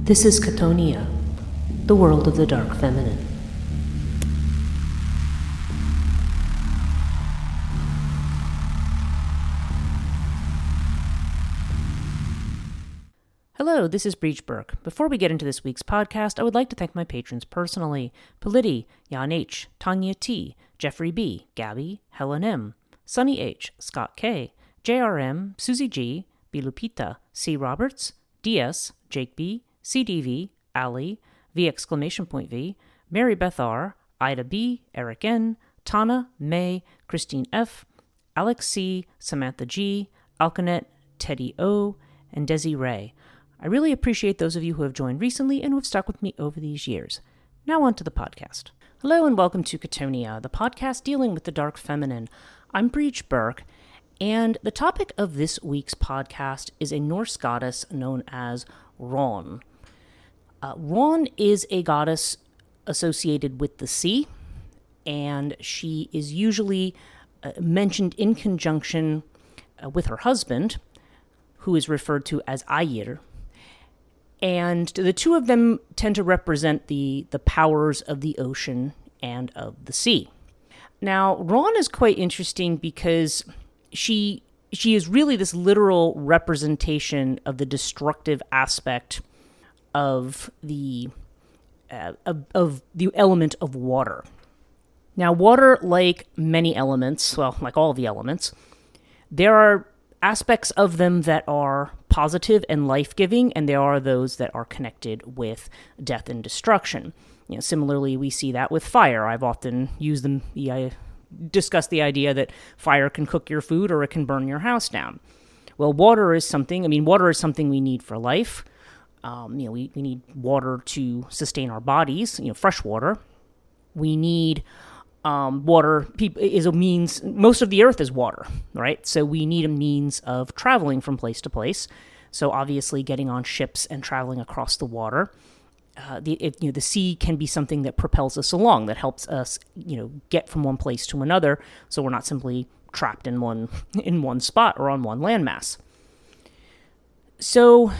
This is Chthonia, the world of the dark feminine. Hello, this is Breach Burke. Before we get into this week's podcast, I would like to thank my patrons personally: Politi, Jan H., Tanya T., Jeffrey B., Gabby, Helen M., Sunny H., Scott K., JRM, Susie G., B. Lupita, C. Roberts, DS, Jake B., CDV, Ali, V! V, Mary Beth R., Ida B., Eric N., Tana, May, Christine F., Alex C., Samantha G., Alcanet, Teddy O., and Desi Ray. I really appreciate those of you who have joined recently and who have stuck with me over these years. Now on to the podcast. Hello and welcome to Chthonia, the podcast dealing with the dark feminine. I'm Breach Burke, and the topic of this week's podcast is a Norse goddess known as Ran. Ran is a goddess associated with the sea, and she is usually mentioned in conjunction with her husband, who is referred to as Aegir. And the two of them tend to represent the powers of the ocean and of the sea. Now, Ran is quite interesting because she is really this literal representation of the destructive aspect of the element of water. Now, water, like many elements, well, like all the elements, there are aspects of them that are positive and life-giving, and there are those that are connected with death and destruction. Similarly, we see that with fire. I've often discussed the idea that fire can cook your food or it can burn your house down. Well, water is something we need for life. We need water to sustain our bodies, fresh water. We need water is a means. Most of the earth is water, right? So we need a means of traveling from place to place. So obviously getting on ships and traveling across the water. The sea can be something that propels us along, that helps us, get from one place to another. So we're not simply trapped in one spot or on one landmass. So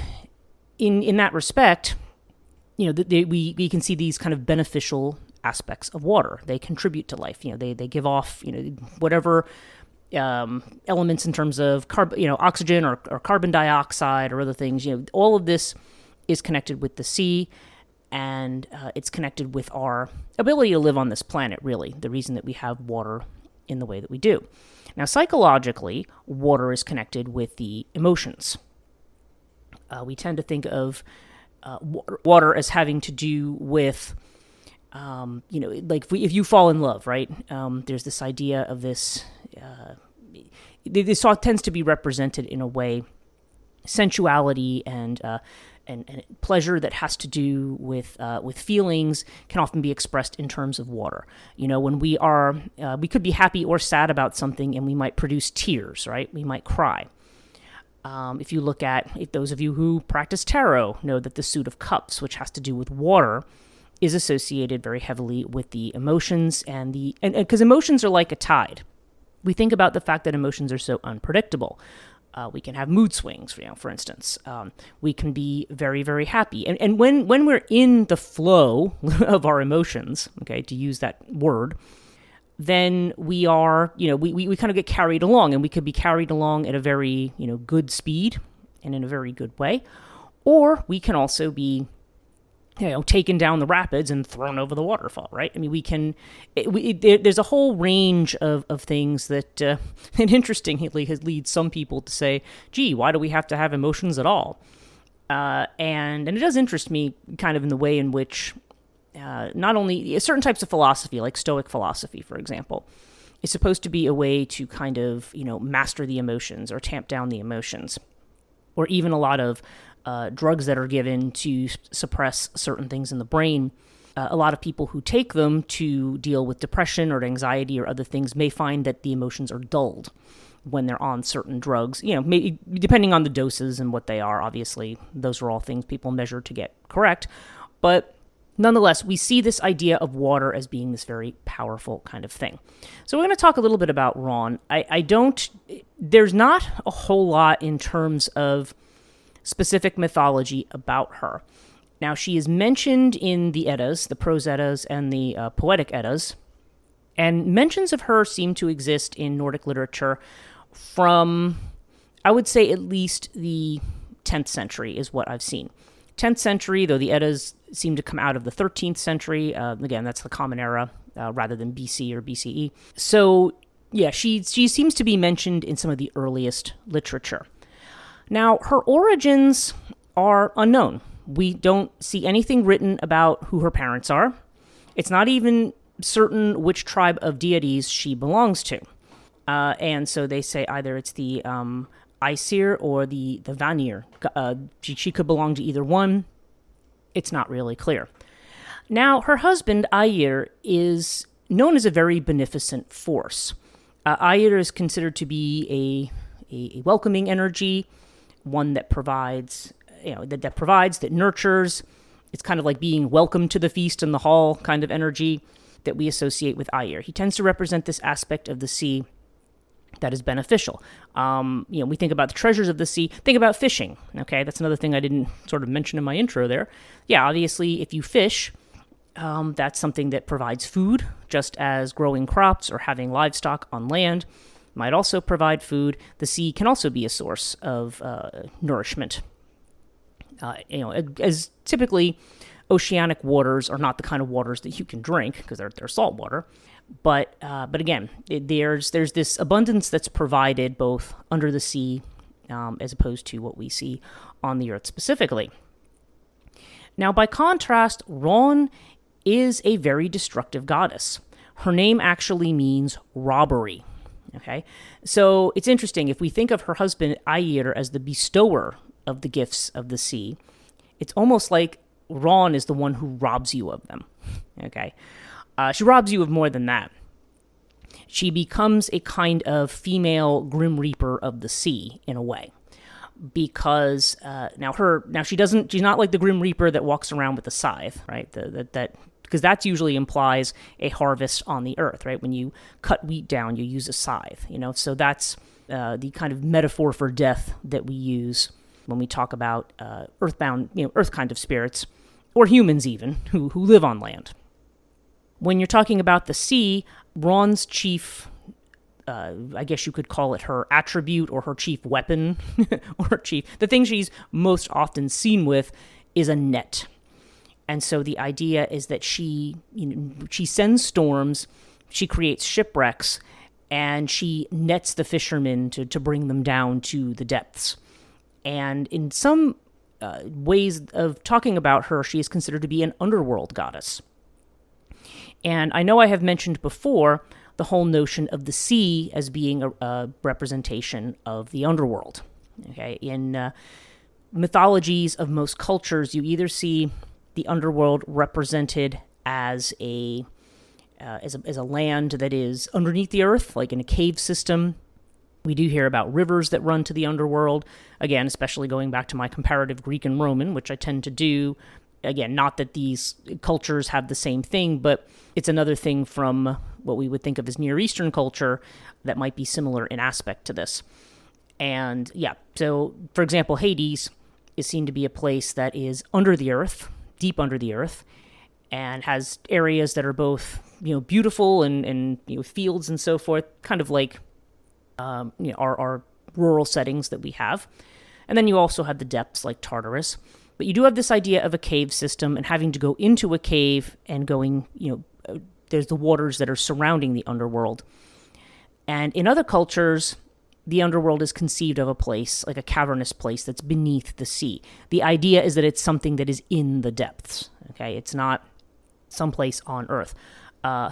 in that respect, we can see these kind of beneficial aspects of water. They contribute to life. They give off, whatever elements in terms of oxygen or carbon dioxide or other things. All of this is connected with the sea, and it's connected with our ability to live on this planet, really, the reason that we have water in the way that we do. Now, psychologically, water is connected with the emotions. We tend to think of water as having to do with if you fall in love, right? There's this idea of this. This tends to be represented in a way, sensuality and pleasure that has to do with feelings can often be expressed in terms of water. When we could be happy or sad about something, and we might produce tears, right? We might cry. If those of you who practice tarot know that the suit of cups, which has to do with water, is associated very heavily with the emotions and because emotions are like a tide. We think about the fact that emotions are so unpredictable. We can have mood swings, for instance. We can be very, very happy. And when we're in the flow of our emotions, okay, to use that word, then we are, we kind of get carried along, and we could be carried along at a very, good speed and in a very good way. Or we can also be taken down the rapids and thrown over the waterfall, right? I mean, there's a whole range of things that, and interestingly, has led some people to say, gee, why do we have to have emotions at all? And it does interest me kind of in the way in which not only certain types of philosophy, like Stoic philosophy, for example, is supposed to be a way to kind of, master the emotions or tamp down the emotions, or even a lot of drugs that are given to suppress certain things in the brain. A lot of people who take them to deal with depression or anxiety or other things may find that the emotions are dulled when they're on certain drugs, maybe depending on the doses and what they are. Obviously, those are all things people measure to get correct. But nonetheless, we see this idea of water as being this very powerful kind of thing. So we're going to talk a little bit about Ran. There's not a whole lot in terms of specific mythology about her. Now, she is mentioned in the Eddas, the prose Eddas and the poetic Eddas, and mentions of her seem to exist in Nordic literature from, I would say, at least the 10th century is what I've seen. 10th century, though the Eddas seem to come out of the 13th century. Again, that's the Common Era rather than BC or BCE. So, yeah, she seems to be mentioned in some of the earliest literature. Now, her origins are unknown. We don't see anything written about who her parents are. It's not even certain which tribe of deities she belongs to. And so they say either it's the Aesir or the Vanir. She could belong to either one. It's not really clear. Now, her husband, Aegir, is known as a very beneficent force. Aegir is considered to be a welcoming energy, one that provides, that provides, that nurtures. It's kind of like being welcome to the feast in the hall kind of energy that we associate with Aegir. He tends to represent this aspect of the sea that is beneficial. We think about the treasures of the sea. Think about fishing. Okay, that's another thing I didn't sort of mention in my intro there. Yeah, obviously, if you fish, that's something that provides food, just as growing crops or having livestock on land might also provide food. The sea can also be a source of nourishment. As typically, oceanic waters are not the kind of waters that you can drink because they're salt water. But again, there's this abundance that's provided both under the sea as opposed to what we see on the earth specifically. Now, by contrast, Ron is a very destructive goddess. Her name actually means robbery. Okay, so it's interesting. If we think of her husband Aegir as the bestower of the gifts of the sea, it's almost like Ron is the one who robs you of them. Okay, she robs you of more than that. She becomes a kind of female Grim Reaper of the sea in a way, because she's not like the Grim Reaper that walks around with a scythe, right? Because that usually implies a harvest on the earth, right? When you cut wheat down, you use a scythe, So that's the kind of metaphor for death that we use when we talk about earthbound, earth kind of spirits, or humans even, who live on land. When you're talking about the sea, Ron's chief, I guess you could call it her attribute or her chief weapon, the thing she's most often seen with is a net. And so the idea is that she sends storms, she creates shipwrecks, and she nets the fishermen to bring them down to the depths. And in some ways of talking about her, she is considered to be an underworld goddess. And I know I have mentioned before the whole notion of the sea as being a representation of the underworld. Okay, in mythologies of most cultures, you either see the underworld represented as a land that is underneath the earth, like in a cave system. We do hear about rivers that run to the underworld, again, especially going back to my comparative Greek and Roman, which I tend to do. Again, not that these cultures have the same thing, but it's another thing from what we would think of as Near Eastern culture that might be similar in aspect to this. And yeah, so for example, Hades is seen to be a place that is under the earth, deep under the earth, and has areas that are both, beautiful and fields and so forth, kind of like, our rural settings that we have. And then you also have the depths like Tartarus. But you do have this idea of a cave system and having to go into a cave and going, there's the waters that are surrounding the underworld. And in other cultures, the underworld is conceived of a place, like a cavernous place that's beneath the sea. The idea is that it's something that is in the depths, okay? It's not someplace on Earth.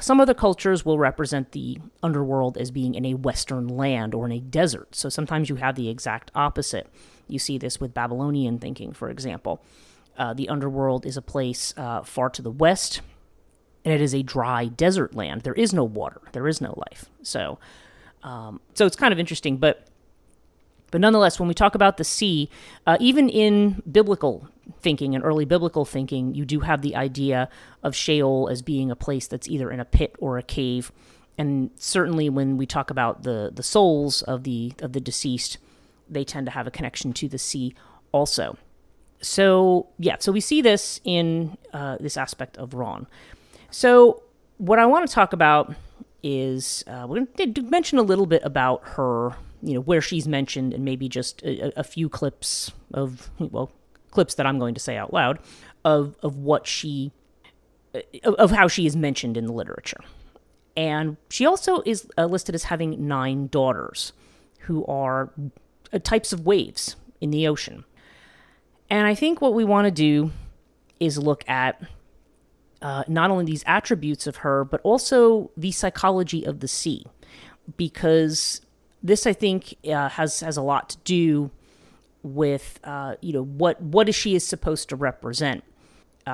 Some other cultures will represent the underworld as being in a western land or in a desert. So sometimes you have the exact opposite. You see this with Babylonian thinking, for example. The underworld is a place far to the west, and it is a dry desert land. There is no water. There is no life. So it's kind of interesting, but nonetheless, when we talk about the sea, even in biblical thinking and early biblical thinking, you do have the idea of Sheol as being a place that's either in a pit or a cave. And certainly when we talk about the souls of the deceased, they tend to have a connection to the sea also. So we see this in this aspect of Ron. So what I want to talk about is we're going to mention a little bit about her, where she's mentioned, and maybe just a few clips of, clips that I'm going to say out loud of what of how she is mentioned in the literature. And she also is listed as having 9 daughters who are types of waves in the ocean. And I think what we want to do is look at not only these attributes of her, but also the psychology of the sea, because this, I think, has a lot to do with what she is supposed to represent.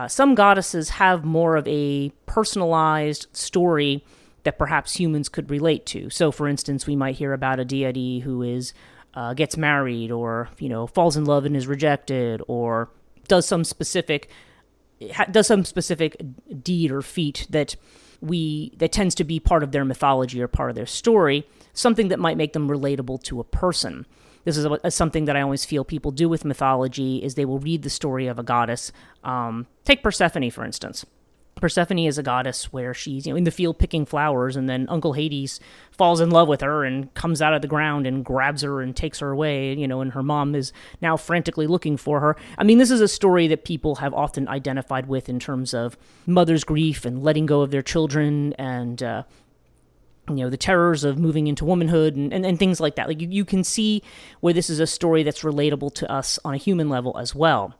Some goddesses have more of a personalized story that perhaps humans could relate to. So, for instance, we might hear about a deity who gets married, or falls in love and is rejected, or does some specific deed or feat that tends to be part of their mythology or part of their story, something that might make them relatable to a person. This is something that I always feel people do with mythology, is they will read the story of a goddess. Take Persephone, for instance. Persephone is a goddess where she's in the field picking flowers, and then Uncle Hades falls in love with her and comes out of the ground and grabs her and takes her away, and her mom is now frantically looking for her. I mean, this is a story that people have often identified with in terms of mother's grief and letting go of their children, and the terrors of moving into womanhood and things like that. Like you can see where this is a story that's relatable to us on a human level as well.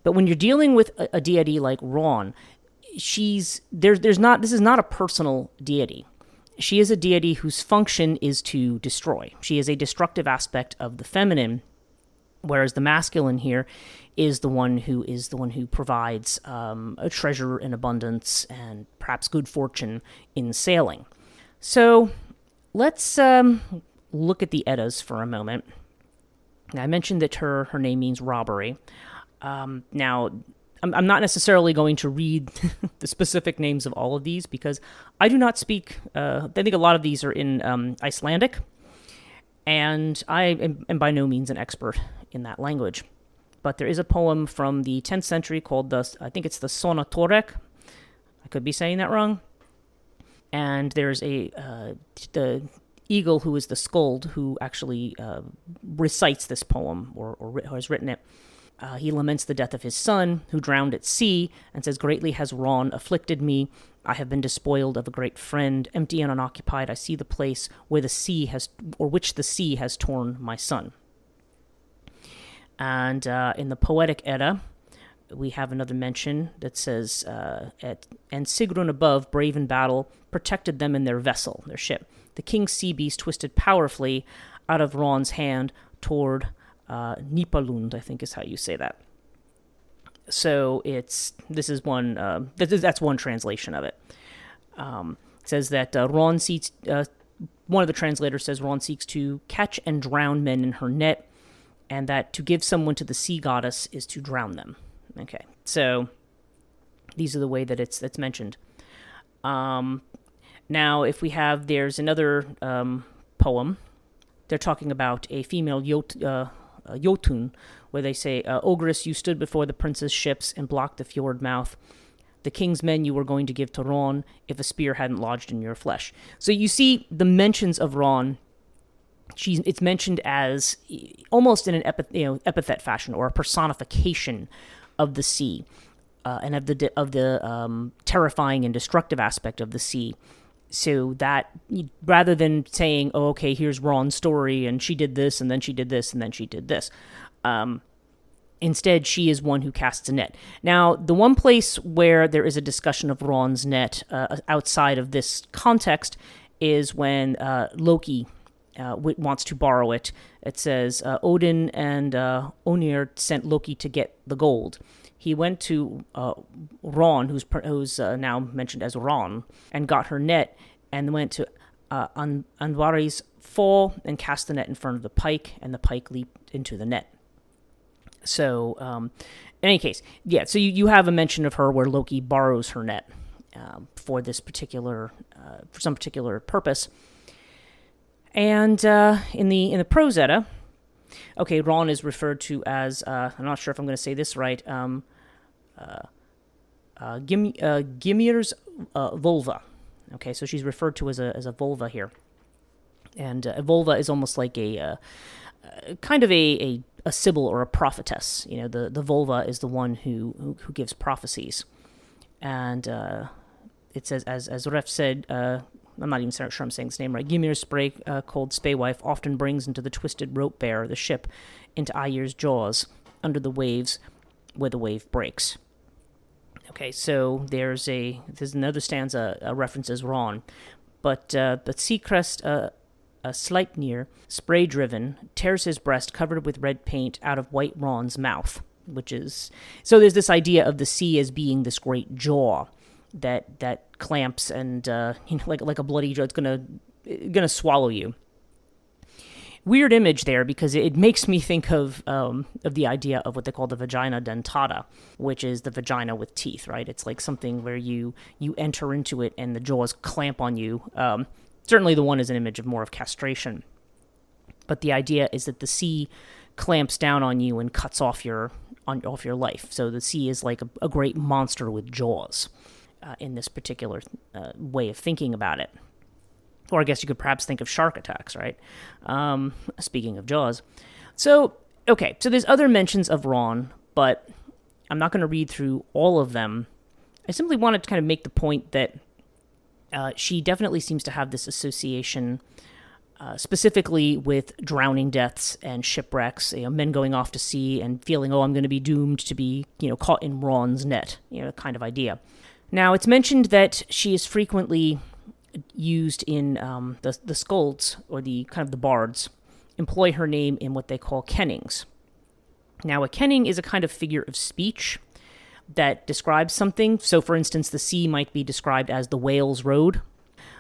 But when you're dealing with a deity like Ron, this is not a personal deity. She is a deity whose function is to destroy. She is a destructive aspect of the feminine, whereas the masculine here is the one who provides a treasure in abundance and perhaps good fortune in sailing. So let's look at the Eddas for a moment. Now, I mentioned that her name means robbery. Now, I'm not necessarily going to read the specific names of all of these, because I do not speak, I think a lot of these are in Icelandic, and I am by no means an expert in that language. But there is a poem from the 10th century called I think it's the Sonatorek. I could be saying that wrong. And there's the eagle who is the skald who actually recites this poem or has written it. He laments the death of his son, who drowned at sea, and says, "Greatly has Ron afflicted me. I have been despoiled of a great friend. Empty and unoccupied, I see the place which the sea has torn my son." And in the Poetic Edda, we have another mention that says, "And Sigrun above, brave in battle, protected them in their vessel," their ship. "The king's sea beast twisted powerfully out of Ron's hand toward Nipalund," I think is how you say that. So that's one translation of it. It says that Ron seeks, one of the translators says Ron seeks to catch and drown men in her net, and that to give someone to the sea goddess is to drown them. Okay, so these are the way that it's mentioned. Now, if there's another poem. They're talking about a female Jotun, where they say, "Ogress, you stood before the prince's ships and blocked the fjord mouth. The king's men you were going to give to Ron if a spear hadn't lodged in your flesh." So you see the mentions of Ron. It's mentioned as almost in an epithet fashion, or a personification of the sea, and of the terrifying and destructive aspect of the sea. So that, rather than saying, "Oh, okay, here's Ron's story, and she did this, and then she did this, and then she did this," instead, she is one who casts a net. Now, the one place where there is a discussion of Ron's net outside of this context is when Loki wants to borrow it. It says, Odin and Onir sent Loki to get the gold. He went to Ron, who's now mentioned as Ron, and got her net, and went to Andvari's fall and cast the net in front of the pike, and the pike leaped into the net. So, in any case, yeah, so you have a mention of her where Loki borrows her net for some particular purpose. And in the Prose Edda, Okay, Ron is referred to as, I'm not sure if I'm going to say this right, Gymir's vulva. Okay, so she's referred to as a vulva here. And a vulva is almost like a kind of a sibyl or a prophetess. The vulva is the one who gives prophecies. And it says, as Ref said, I'm not even sure I'm saying his name right. Gymir's spray called Spaewife often brings into the twisted rope bearer the ship into Aegir's jaws under the waves where the wave breaks. Okay, so there's another stanza references Ron, but Seacrest Sleipnir, spray-driven, tears his breast covered with red paint out of white Ron's mouth, which is... So there's this idea of the sea as being this great jaw that clamps and, like a bloody jaw. It's gonna swallow you. Weird image there, because it makes me think of the idea of what they call the vagina dentata, which is the vagina with teeth, right? It's like something where you enter into it and the jaws clamp on you. Certainly the one is an image of more of castration. But the idea is that the sea clamps down on you and cuts off your life. So the sea is like a great monster with jaws in this particular way of thinking about it. Or I guess you could perhaps think of shark attacks, right? Speaking of jaws. So there's other mentions of Ron, but I'm not going to read through all of them. I simply wanted to kind of make the point that she definitely seems to have this association specifically with drowning deaths and shipwrecks, men going off to sea and feeling, I'm going to be doomed to be, caught in Ron's net, kind of idea. Now, it's mentioned that she is frequently used in the skalds, or the kind of the bards, employ her name in what they call kennings. Now, a kenning is a kind of figure of speech that describes something. So, for instance, the sea might be described as the whale's road.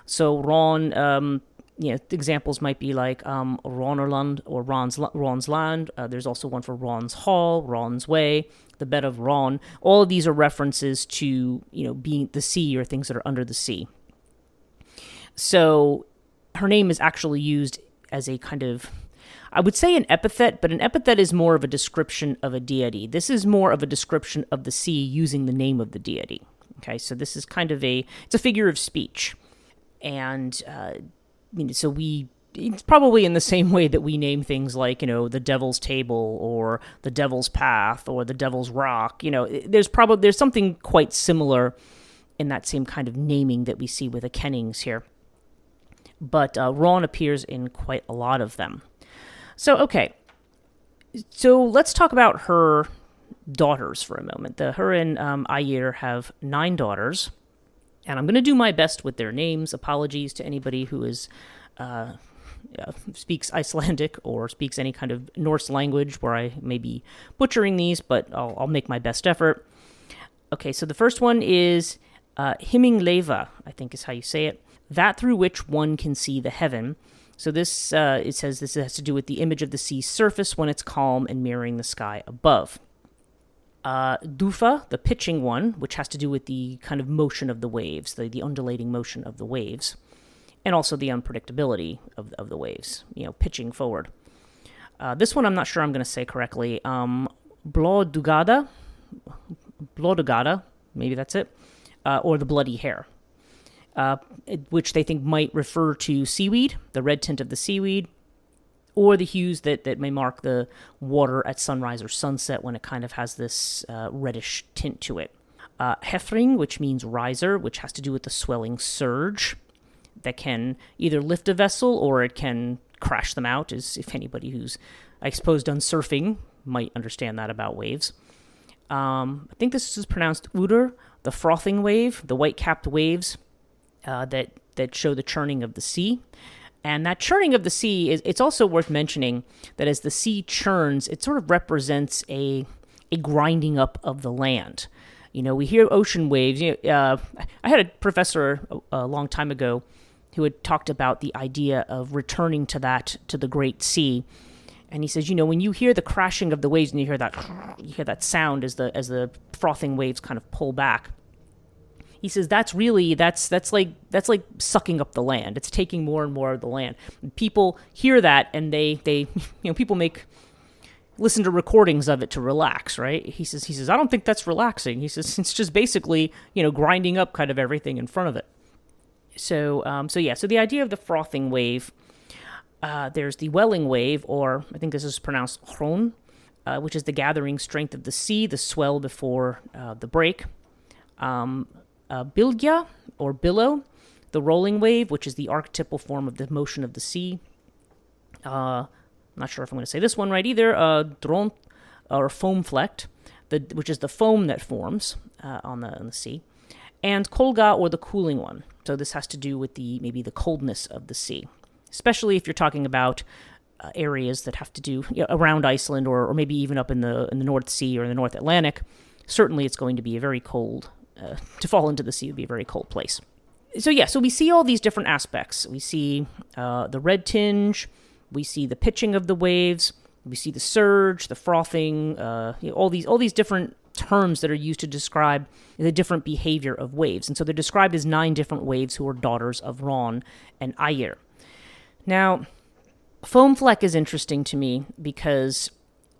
So, Ron, examples might be like Ronerland or Ron's land. There's also one for Ron's Hall, Ron's Way, the bed of Ron. All of these are references to, being the sea or things that are under the sea. So her name is actually used as a kind of, I would say an epithet, but an epithet is more of a description of a deity. This is more of a description of the sea using the name of the deity. Okay, so this is kind of it's a figure of speech. And, so it's probably in the same way that we name things like, the Devil's Table or the Devil's Path or the Devil's Rock. There's something quite similar in that same kind of naming that we see with the kennings here. But Ron appears in quite a lot of them. So let's talk about her daughters for a moment. Her and Aegir have 9 daughters, and I'm going to do my best with their names. Apologies to anybody who is speaks Icelandic or speaks any kind of Norse language where I may be butchering these, but I'll make my best effort. Okay, so the first one is Himingleva, I think is how you say it. That through which one can see the heaven. So this, it says this has to do with the image of the sea's surface when it's calm and mirroring the sky above. Dufa, the pitching one, which has to do with the kind of motion of the waves, the undulating motion of the waves, and also the unpredictability of the waves, pitching forward. This one I'm not sure I'm going to say correctly. Blodugada, maybe that's it, or the bloody hair. Which they think might refer to seaweed, the red tint of the seaweed, or the hues that may mark the water at sunrise or sunset when it kind of has this reddish tint to it. Hefring, which means riser, which has to do with the swelling surge that can either lift a vessel or it can crash them out, as if anybody who's, I suppose, done surfing might understand that about waves. I think this is pronounced Udur, the frothing wave, the white-capped waves that show the churning of the sea. And that churning of the sea, it's also worth mentioning that as the sea churns, it sort of represents a grinding up of the land. We hear ocean waves. I had a professor a long time ago who had talked about the idea of returning to the great sea. And he says, when you hear the crashing of the waves and you hear that sound as the frothing waves kind of pull back, he says that's like sucking up the land. It's taking more and more of the land. And people hear that, and they people listen to recordings of it to relax, right? He says I don't think that's relaxing. He says it's just basically grinding up kind of everything in front of it. So the idea of the frothing wave. There's the welling wave, or I think this is pronounced chron, which is the gathering strength of the sea, the swell before the break. Bilgya, or billow, the rolling wave, which is the archetypal form of the motion of the sea. I'm not sure if I'm going to say this one right either. Dront, or foam flecked, which is the foam that forms on the sea. And kolga, or the cooling one. So this has to do with maybe the coldness of the sea, especially if you're talking about areas that have to do around Iceland, or maybe even up in the North Sea or in the North Atlantic. Certainly, it's going to be a very cold. To fall into the sea would be a very cold place. So we see all these different aspects. We see the red tinge. We see the pitching of the waves. We see the surge, the frothing. All these different terms that are used to describe the different behavior of waves. And so they're described as 9 different waves who are daughters of Ron and Aegir. Now, foam fleck is interesting to me because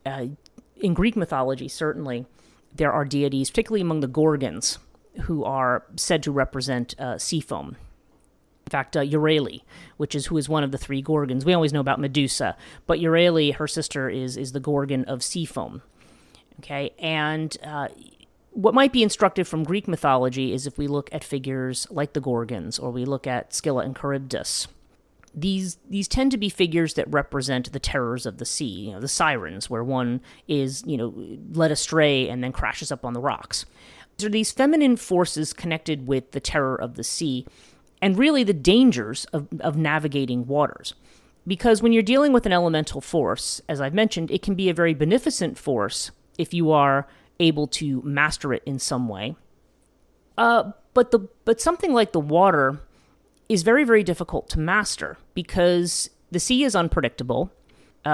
in Greek mythology, certainly, there are deities, particularly among the Gorgons, who are said to represent sea foam. In fact, Euryale, who is one of the 3 Gorgons. We always know about Medusa, but Euryale, her sister, is the Gorgon of sea foam. Okay, and what might be instructive from Greek mythology is if we look at figures like the Gorgons, or we look at Scylla and Charybdis. These tend to be figures that represent the terrors of the sea, the sirens, where one is, led astray and then crashes up on the rocks. There are these feminine forces connected with the terror of the sea, and really the dangers of navigating waters. Because when you're dealing with an elemental force, as I've mentioned, it can be a very beneficent force if you are able to master it in some way. But something like the water is very, very difficult to master because the sea is unpredictable.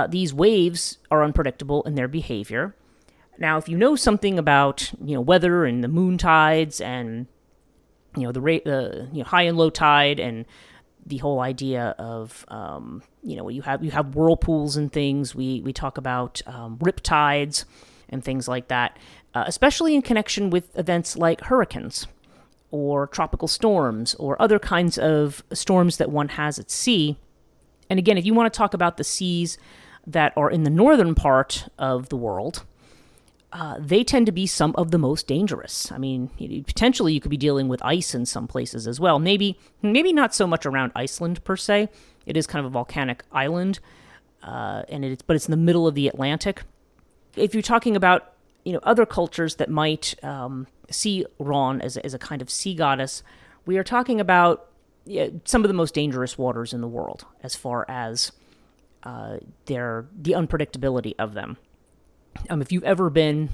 These waves are unpredictable in their behavior. Now, if you know something about weather and the moon tides and the high and low tide and the whole idea of you have whirlpools and things. We talk about rip tides and things like that, especially in connection with events like hurricanes or tropical storms or other kinds of storms that one has at sea. And again, if you want to talk about the seas that are in the northern part of the world, they tend to be some of the most dangerous. I mean, potentially you could be dealing with ice in some places as well. Maybe not so much around Iceland per se. It is kind of a volcanic island, but it's in the middle of the Atlantic. If you're talking about other cultures that might see Ron as a kind of sea goddess, we are talking about some of the most dangerous waters in the world as far as the unpredictability of them. If you've ever been,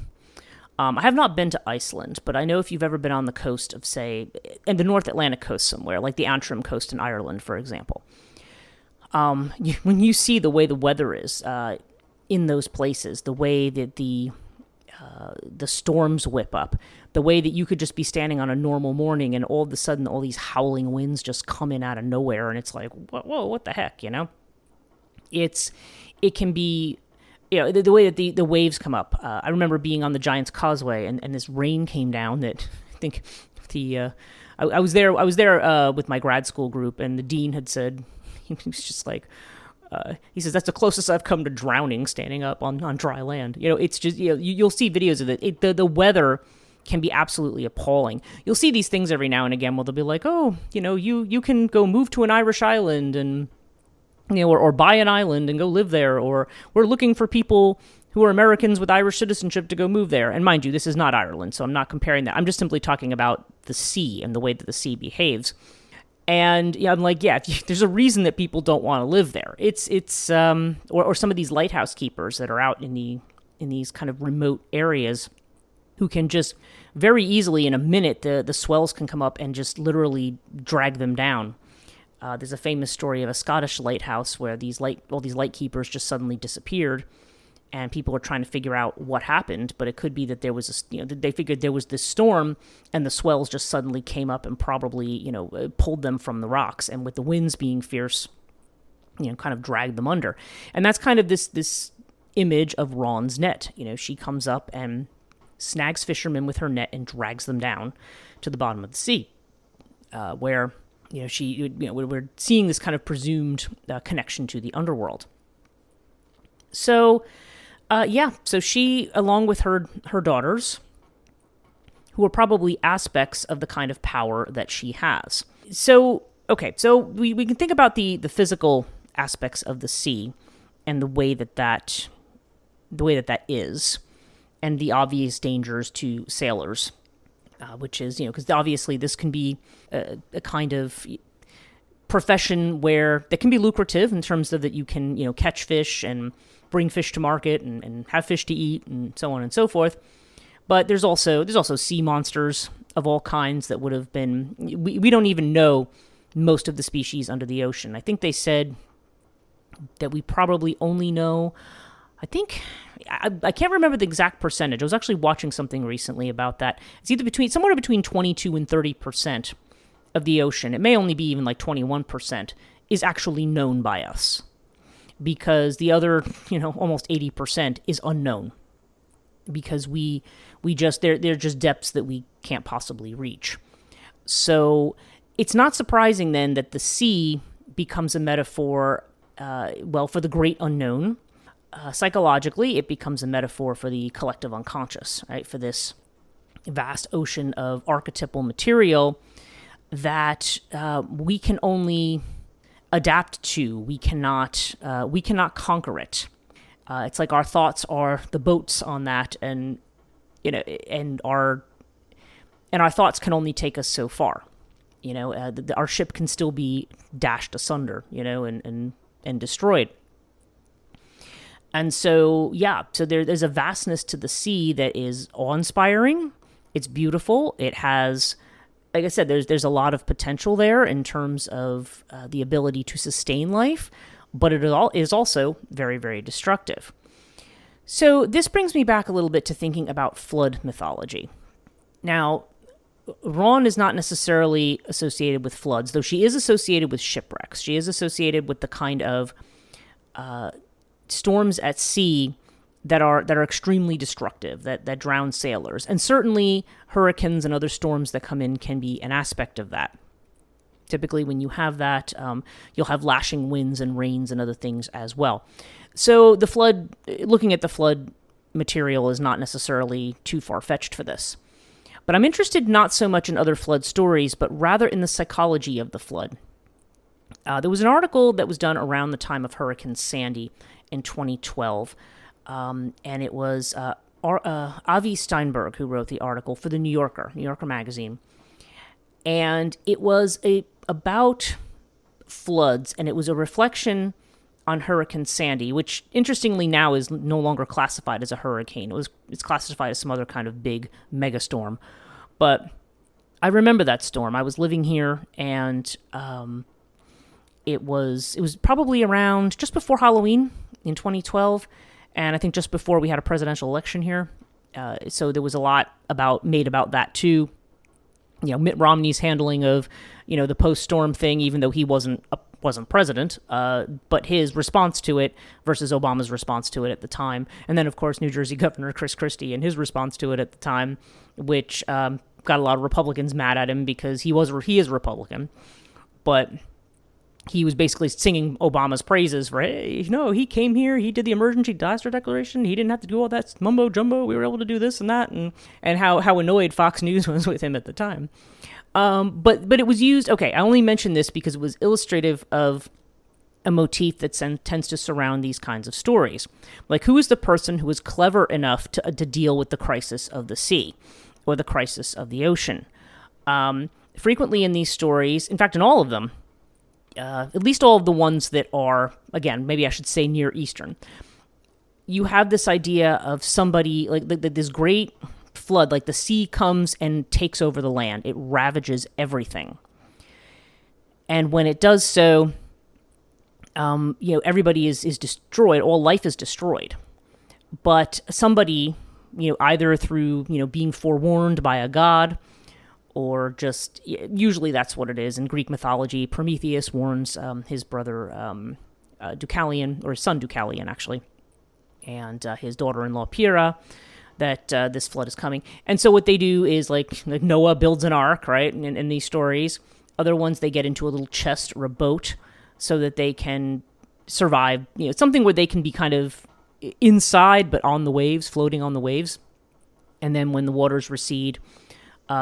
I have not been to Iceland, but I know if you've ever been on the coast of, say, in the North Atlantic coast somewhere, like the Antrim coast in Ireland, for example, when you see the way the weather is in those places, the way that the storms whip up, the way that you could just be standing on a normal morning and all of a sudden all these howling winds just come in out of nowhere, and it's like, whoa, what the heck, It can be, the way that the waves come up. I remember being on the Giant's Causeway, and this rain came down that I think I was there with my grad school group, and the dean had said, he was just like, he says, that's the closest I've come to drowning standing up on dry land. It's just, you'll see videos of it. The weather can be absolutely appalling. You'll see these things every now and again where they'll be like, oh, you can go move to an Irish island and, or buy an island and go live there, or we're looking for people who are Americans with Irish citizenship to go move there. And mind you, this is not Ireland, so I'm not comparing that. I'm just simply talking about the sea and the way that the sea behaves. And I'm like, there's a reason that people don't want to live there. It's or some of these lighthouse keepers that are out in these kind of remote areas who can just very easily in a minute, the swells can come up and just literally drag them down. There's a famous story of a Scottish lighthouse where all these light keepers just suddenly disappeared. and people are trying to figure out what happened. But it could be that there was they figured there was this storm, and the swells just suddenly came up and probably pulled them from the rocks, and with the winds being fierce, kind of dragged them under. And that's kind of this image of Ron's net. She comes up and snags fishermen with her net and drags them down to the bottom of the sea, where we're seeing this kind of presumed connection to the underworld. So, so she, along with her daughters, who are probably aspects of the kind of power that she has. So, okay, so we can think about the physical aspects of the sea and the way that is, and the obvious dangers to sailors, which is, because obviously this can be a kind of profession that can be lucrative in terms of that you can, catch fish and bring fish to market and have fish to eat and so on and so forth. But there's also sea monsters of all kinds that would have been, we don't even know most of the species under the ocean. I think they said that we probably only know, I can't remember the exact percentage. I was actually watching something recently about that. It's either somewhere between 22 and 30% of the ocean. It may only be even like 21% is actually known by us, because the other, almost 80% is unknown, because they're just depths that we can't possibly reach. So it's not surprising then that the sea becomes a metaphor, for the great unknown. Psychologically, it becomes a metaphor for the collective unconscious, right? For this vast ocean of archetypal material that we can only adapt to. We cannot conquer it. It's like our thoughts are the boats on that, and our thoughts can only take us so far. Our ship can still be dashed asunder, and destroyed. And so, so there's a vastness to the sea that is awe-inspiring. It's beautiful. It has, like I said, there's a lot of potential there in terms of the ability to sustain life, but it is also very, very destructive. So this brings me back a little bit to thinking about flood mythology. Now, Ron is not necessarily associated with floods, though she is associated with shipwrecks. She is associated with the kind of storms at sea that are extremely destructive, that drown sailors. And certainly hurricanes and other storms that come in can be an aspect of that. Typically when you have that, you'll have lashing winds and rains and other things as well. So looking at the flood material is not necessarily too far-fetched for this. But I'm interested not so much in other flood stories, but rather in the psychology of the flood. There was an article that was done around the time of Hurricane Sandy in 2012, and it was Avi Steinberg who wrote the article for the New Yorker magazine. And it was about floods, and it was a reflection on Hurricane Sandy, which interestingly now is no longer classified as a hurricane. It's classified as some other kind of big megastorm. But I remember that storm. I was living here, and it was probably around just before Halloween in 2012, and I think just before we had a presidential election here. So there was a lot made about that too. Mitt Romney's handling of, the post-storm thing, even though he wasn't president, but his response to it versus Obama's response to it at the time. And then, of course, New Jersey Governor Chris Christie and his response to it at the time, which got a lot of Republicans mad at him because he is a Republican. But he was basically singing Obama's praises for, hey, he came here, he did the emergency disaster declaration, he didn't have to do all that mumbo jumbo, we were able to do this and that, and how annoyed Fox News was with him at the time. But it was used, I only mention this because it was illustrative of a motif that tends to surround these kinds of stories. Like, who is the person who is clever enough to deal with the crisis of the sea or the crisis of the ocean? Frequently in these stories, in fact, in all of them, at least all of the ones that are, again, maybe I should say Near Eastern, you have this idea of somebody, like this great flood, like the sea comes and takes over the land. It ravages everything. And when it does so, everybody is destroyed. All life is destroyed. but somebody, either through, being forewarned by a god, or just, usually that's what it is. In Greek mythology, Prometheus warns his brother Deucalion, or his son Deucalion, actually, and his daughter-in-law Pyrrha, that this flood is coming. And so what they do is, like Noah builds an ark, right, in these stories. Other ones, they get into a little chest or a boat so that they can survive, something where they can be kind of inside but on the waves, floating on the waves. And then when the waters recede,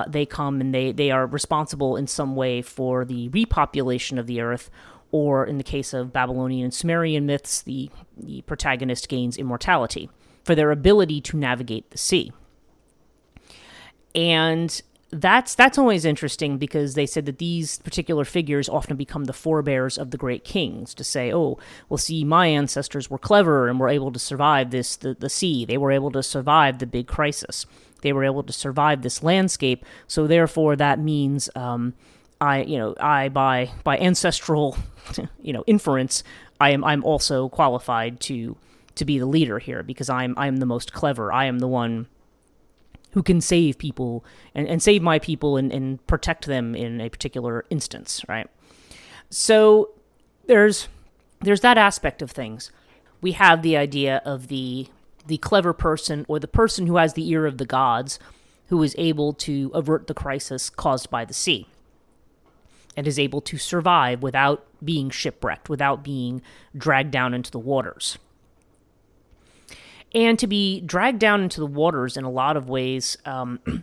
they come and they are responsible in some way for the repopulation of the earth, or in the case of Babylonian and Sumerian myths, the protagonist gains immortality for their ability to navigate the sea. And that's always interesting, because they said that these particular figures often become the forebears of the great kings, to say, oh, well, see, my ancestors were clever and were able to survive the sea. They were able to survive the big crisis. They were able to survive this landscape. So therefore, that means I by ancestral inference, I'm also qualified to be the leader here, because I'm the most clever. I am the one who can save people and save my people and protect them in a particular instance, right? So there's that aspect of things. We have the idea of the clever person, or the person who has the ear of the gods, who is able to avert the crisis caused by the sea, and is able to survive without being shipwrecked, without being dragged down into the waters. And to be dragged down into the waters in a lot of ways,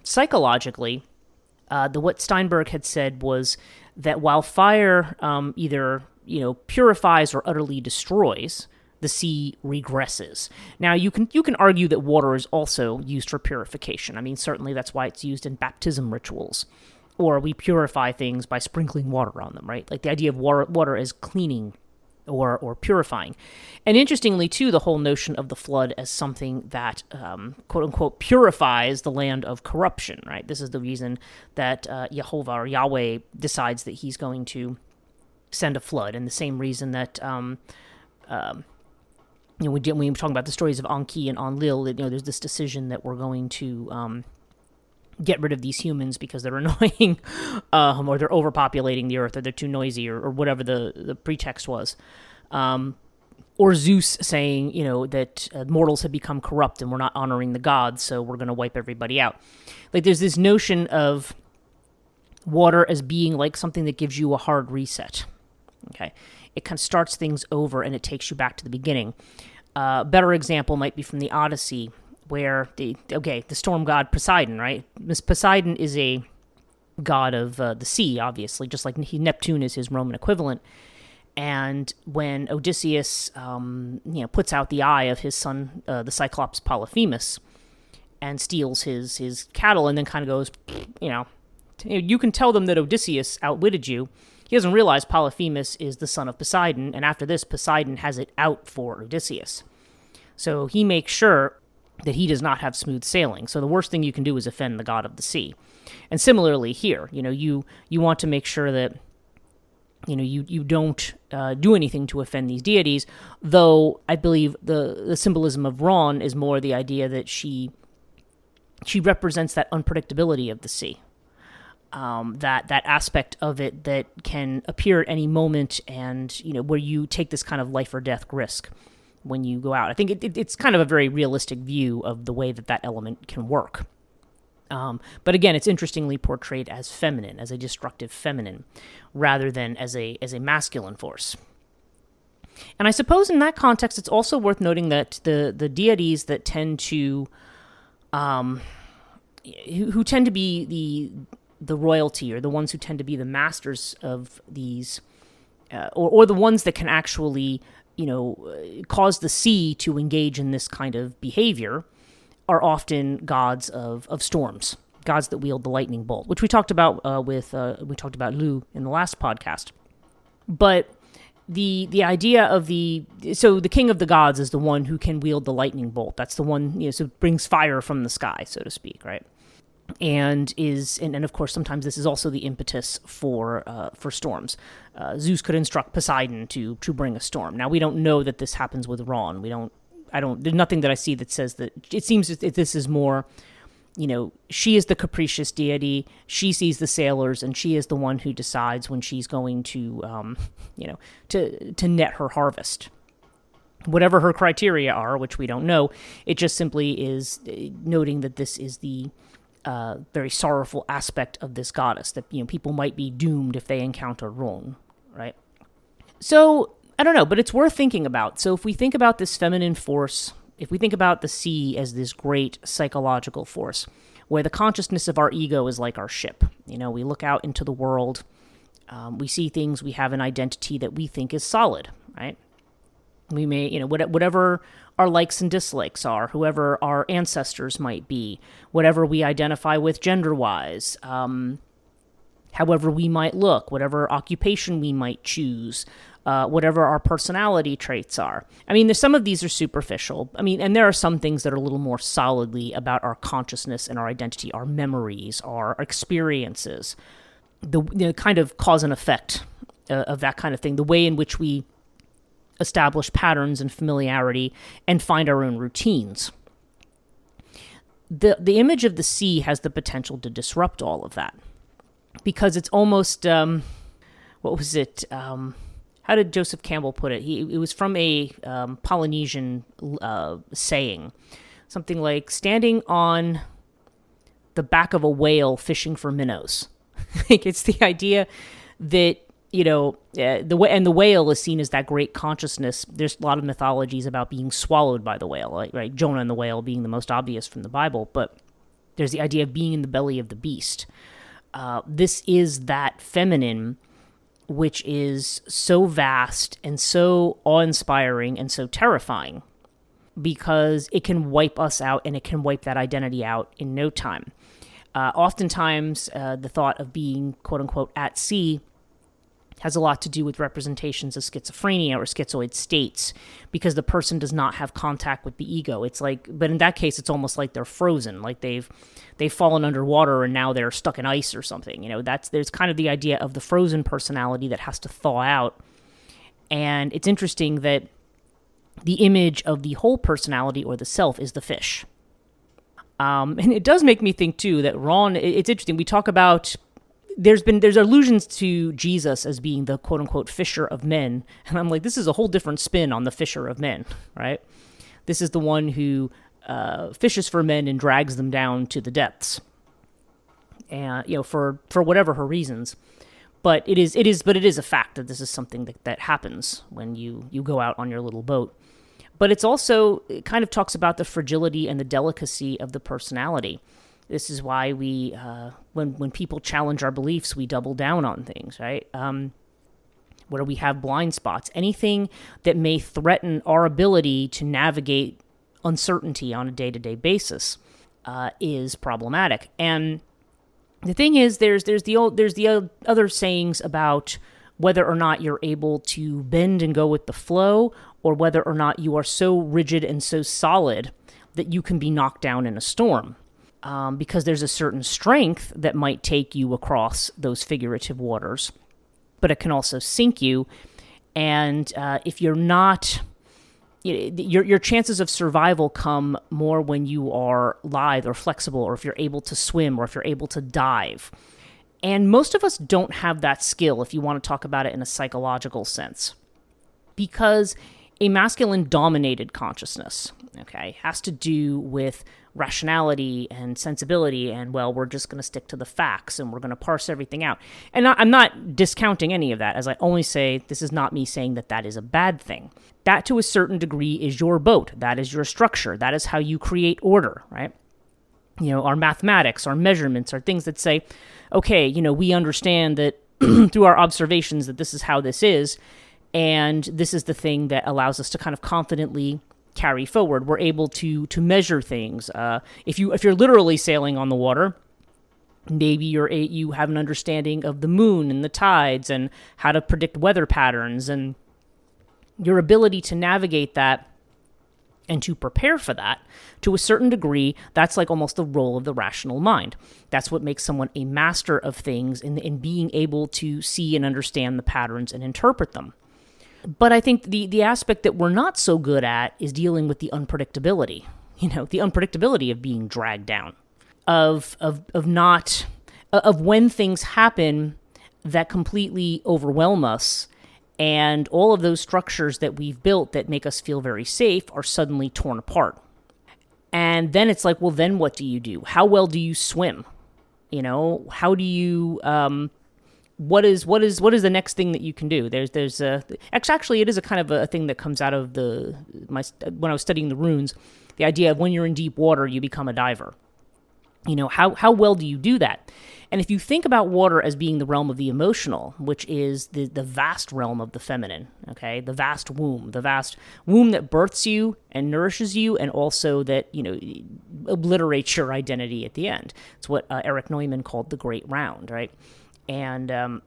psychologically, what Steinberg had said was that while fire either purifies or utterly destroys, the sea regresses. Now, you can argue that water is also used for purification. I mean, certainly that's why it's used in baptism rituals, or we purify things by sprinkling water on them, right? Like the idea of water as cleaning or purifying. And interestingly, too, the whole notion of the flood as something that, quote unquote, purifies the land of corruption, right? This is the reason that Jehovah or Yahweh decides that he's going to send a flood, and the same reason that, when we're talking about the stories of Anki and Enlil, there's this decision that we're going to get rid of these humans because they're annoying, or they're overpopulating the earth, or they're too noisy, or whatever the pretext was. Or Zeus saying, that mortals have become corrupt and we're not honoring the gods, so we're going to wipe everybody out. Like, there's this notion of water as being like something that gives you a hard reset. Okay, it kind of starts things over and it takes you back to the beginning. Better example might be from the Odyssey, where the storm god Poseidon, right? Poseidon is a god of the sea, obviously, just like Neptune is his Roman equivalent. And when Odysseus, puts out the eye of his son, the Cyclops Polyphemus, and steals his cattle, and then kind of goes, you can tell them that Odysseus outwitted you. He doesn't realize Polyphemus is the son of Poseidon, and after this, Poseidon has it out for Odysseus. So he makes sure that he does not have smooth sailing. So the worst thing you can do is offend the god of the sea. And similarly here, you want to make sure that you don't do anything to offend these deities, though I believe the symbolism of Ron is more the idea that she represents that unpredictability of the sea. That aspect of it that can appear at any moment, and where you take this kind of life or death risk when you go out. I think it's kind of a very realistic view of the way that element can work. But again, it's interestingly portrayed as feminine, as a destructive feminine, rather than as a masculine force. And I suppose in that context, it's also worth noting that the deities that tend to, who tend to be the royalty, or the ones who tend to be the masters of these, or the ones that can actually, cause the sea to engage in this kind of behavior, are often gods of storms, gods that wield the lightning bolt, which we talked about we talked about Lu in the last podcast. But the idea of the king of the gods is the one who can wield the lightning bolt. That's the one, so it brings fire from the sky, so to speak, right? And of course sometimes this is also the impetus for storms. Zeus could instruct Poseidon to bring a storm. Now we don't know that this happens with Ron. We don't there's nothing that I see that says that. It seems that this is more, she is the capricious deity. She sees the sailors, and she is the one who decides when she's going to, to net her harvest. Whatever her criteria are, which we don't know, it just simply is noting that this is the very sorrowful aspect of this goddess, that people might be doomed if they encounter wrong, right? So I don't know, but it's worth thinking about. So if we think about this feminine force, if we think about the sea as this great psychological force, where the consciousness of our ego is like our ship, we look out into the world, we see things, we have an identity that we think is solid, right? We may, whatever our likes and dislikes are, whoever our ancestors might be, whatever we identify with gender-wise, however we might look, whatever occupation we might choose, whatever our personality traits are. I mean, some of these are superficial. I mean, and there are some things that are a little more solidly about our consciousness and our identity, our memories, our experiences, the kind of cause and effect of that kind of thing, the way in which we establish patterns and familiarity and find our own routines. The image of the sea has the potential to disrupt all of that, because it's almost, what was it? How did Joseph Campbell put it? It was from a Polynesian saying, something like standing on the back of a whale fishing for minnows. It's the idea that the whale is seen as that great consciousness. There's a lot of mythologies about being swallowed by the whale, right? Jonah and the whale being the most obvious from the Bible, but there's the idea of being in the belly of the beast. This is that feminine, which is so vast and so awe-inspiring and so terrifying, because it can wipe us out and it can wipe that identity out in no time. Oftentimes, the thought of being, quote-unquote, at sea has a lot to do with representations of schizophrenia or schizoid states, because the person does not have contact with the ego. It's like, but in that case, it's almost like they're frozen, like they've fallen underwater and now they're stuck in ice or something. There's kind of the idea of the frozen personality that has to thaw out. And it's interesting that the image of the whole personality or the self is the fish. And it does make me think too that Ron, it's interesting. We talk about, there's allusions to Jesus as being the quote unquote fisher of men. And I'm like, this is a whole different spin on the fisher of men, right? This is the one who fishes for men and drags them down to the depths, and for whatever her reasons. But it is a fact that this is something that happens when you go out on your little boat. But it kind of talks about the fragility and the delicacy of the personality. This is why we, when people challenge our beliefs, we double down on things, right? Where we have blind spots, anything that may threaten our ability to navigate uncertainty on a day-to-day basis is problematic. And the thing is, there's the other sayings about whether or not you're able to bend and go with the flow, or whether or not you are so rigid and so solid that you can be knocked down in a storm. Because there's a certain strength that might take you across those figurative waters, but it can also sink you. And if you're not, your chances of survival come more when you are lithe or flexible, or if you're able to swim, or if you're able to dive. And most of us don't have that skill, if you want to talk about it in a psychological sense, because a masculine-dominated consciousness, has to do with rationality and sensibility, and, well, we're just going to stick to the facts, and we're going to parse everything out. And I'm not discounting any of that, as I only say, this is not me saying that is a bad thing. That, to a certain degree, is your boat. That is your structure. That is how you create order, right? Our mathematics, our measurements, are things that say, okay, we understand that through our observations that this is how this is, and this is the thing that allows us to kind of confidently carry forward. We're able to measure things. If you're literally sailing on the water, maybe you have an understanding of the moon and the tides and how to predict weather patterns, and your ability to navigate that and to prepare for that, to a certain degree, that's like almost the role of the rational mind. That's what makes someone a master of things in being able to see and understand the patterns and interpret them. But I think the aspect that we're not so good at is dealing with the unpredictability. The unpredictability of being dragged down, of when things happen that completely overwhelm us, and all of those structures that we've built that make us feel very safe are suddenly torn apart. And then it's like, well, then what do you do? How well do you swim? How do you what is the next thing that you can do? Actually it is a kind of a thing that comes out of when I was studying the runes, the idea of when you're in deep water you become a diver. How well do you do that? And if you think about water as being the realm of the emotional, which is the vast realm of the feminine, okay, the vast womb that births you and nourishes you, and also that obliterates your identity at the end. It's what Erich Neumann called the Great Round, right? And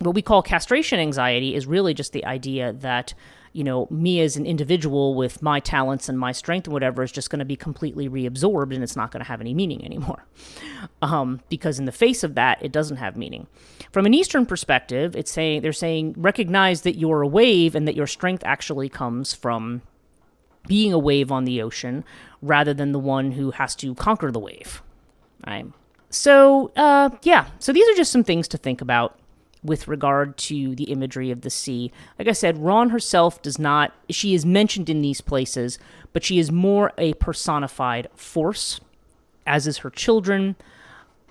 what we call castration anxiety is really just the idea that me as an individual with my talents and my strength and whatever is just going to be completely reabsorbed, and it's not going to have any meaning anymore. Because in the face of that, it doesn't have meaning. From an Eastern perspective, they're saying recognize that you're a wave and that your strength actually comes from being a wave on the ocean rather than the one who has to conquer the wave. Right? So these are just some things to think about with regard to the imagery of the sea. Like I said, Ron herself she is mentioned in these places, but she is more a personified force, as is her children,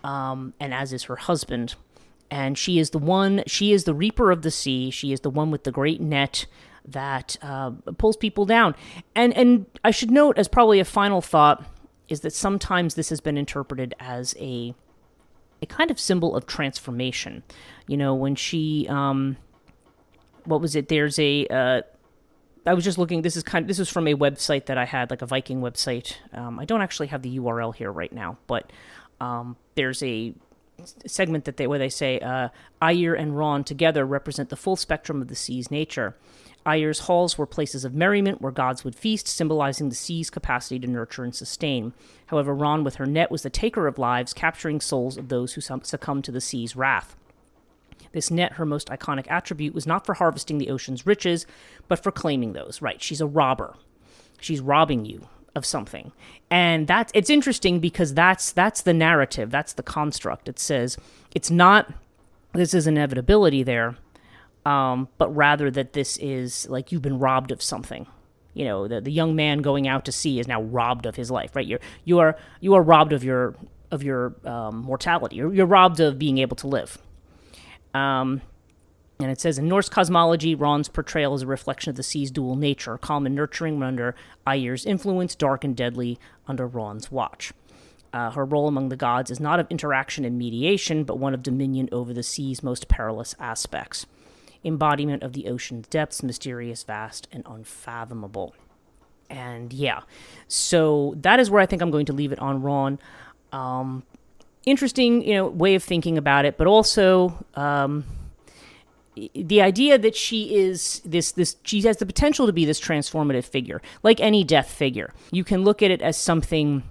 and as is her husband. And she is the reaper of the sea. She is the one with the great net that pulls people down. And I should note, as probably a final thought, is that sometimes this has been interpreted as a kind of symbol of transformation. When she, what was it? I was just looking, this was from a website that I had, like a Viking website. I don't actually have the URL here right now, but there's a segment where they say, Aegir and Ron together represent the full spectrum of the sea's nature. Aegir's halls were places of merriment where gods would feast, symbolizing the sea's capacity to nurture and sustain. However, Ron with her net was the taker of lives, capturing souls of those who succumbed to the sea's wrath. This net, her most iconic attribute, was not for harvesting the ocean's riches, but for claiming those. Right, she's a robber. She's robbing you of something. And it's interesting because that's the narrative, that's the construct. It says it's not this is inevitability there, but rather that this is like you've been robbed of something. The young man going out to sea is now robbed of his life, right? You are robbed of your mortality. You're robbed of being able to live. And it says, in Norse cosmology, Ron's portrayal is a reflection of the sea's dual nature, calm and nurturing under Aegir's influence, dark and deadly under Ron's watch. Her role among the gods is not of interaction and mediation, but one of dominion over the sea's most perilous aspects. Embodiment of the ocean's depths, mysterious, vast, and unfathomable. And so that is where I think I'm going to leave it on Ron. Interesting, way of thinking about it, but also the idea that she is she has the potential to be this transformative figure, like any death figure. You can look at it as something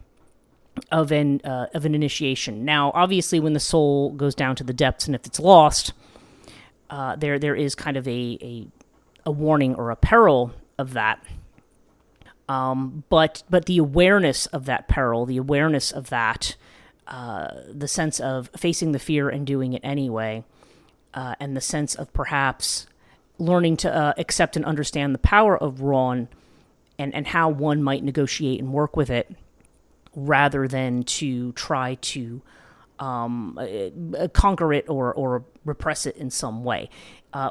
of an initiation. Now, obviously, when the soul goes down to the depths, and if it's lost, there is kind of a warning or a peril of that. But the awareness of that peril, the awareness of that. The sense of facing the fear and doing it anyway, and the sense of perhaps learning to accept and understand the power of Ron and how one might negotiate and work with it rather than to try to conquer it or repress it in some way.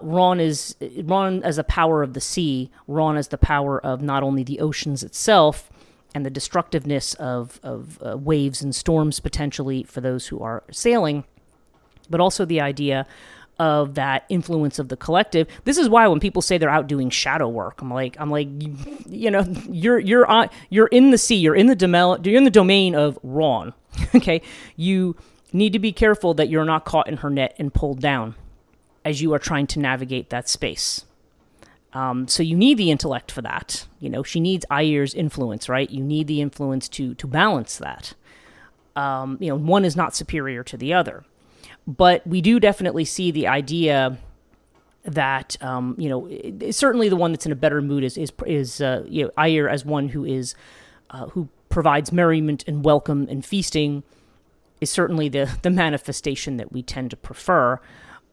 Ron as a power of the sea, Ron as the power of not only the oceans itself, and the destructiveness of waves and storms potentially for those who are sailing, but also the idea of that influence of the collective. This is why when people say they're out doing shadow work, I'm like, you're in the sea, you're in the domain of Ron. Okay, you need to be careful that you're not caught in her net and pulled down as you are trying to navigate that space. So you need the intellect for that. She needs Aegir's influence, right? You need the influence to balance that. One is not superior to the other. But we do definitely see the idea that certainly the one that's in a better mood is Aegir as one who provides merriment and welcome and feasting is certainly the manifestation that we tend to prefer,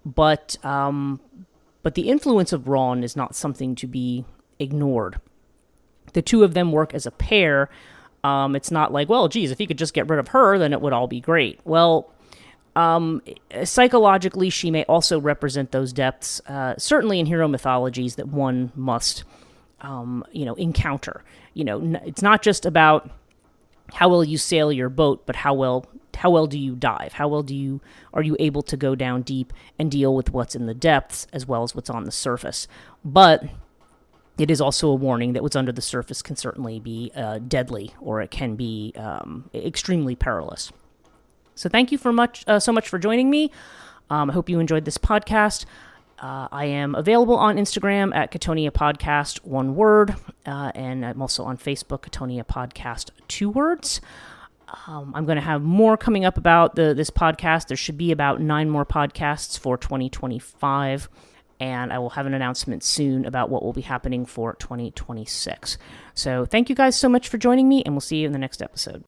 but the influence of Ron is not something to be ignored. The two of them work as a pair. It's not like, well, geez, if he could just get rid of her, then it would all be great. Well, psychologically, she may also represent those depths, certainly in hero mythologies, that one must, encounter. It's not just about how well you sail your boat, but how well do you dive? How well are you able to go down deep and deal with what's in the depths as well as what's on the surface? But it is also a warning that what's under the surface can certainly be deadly, or it can be extremely perilous. So thank you so much for joining me. I hope you enjoyed this podcast. I am available on Instagram at Chthonia Podcast, one word, and I'm also on Facebook, Chthonia Podcast, 2 words. I'm going to have more coming up about this podcast. There should be about 9 more podcasts for 2025, and I will have an announcement soon about what will be happening for 2026. So thank you guys so much for joining me, and we'll see you in the next episode.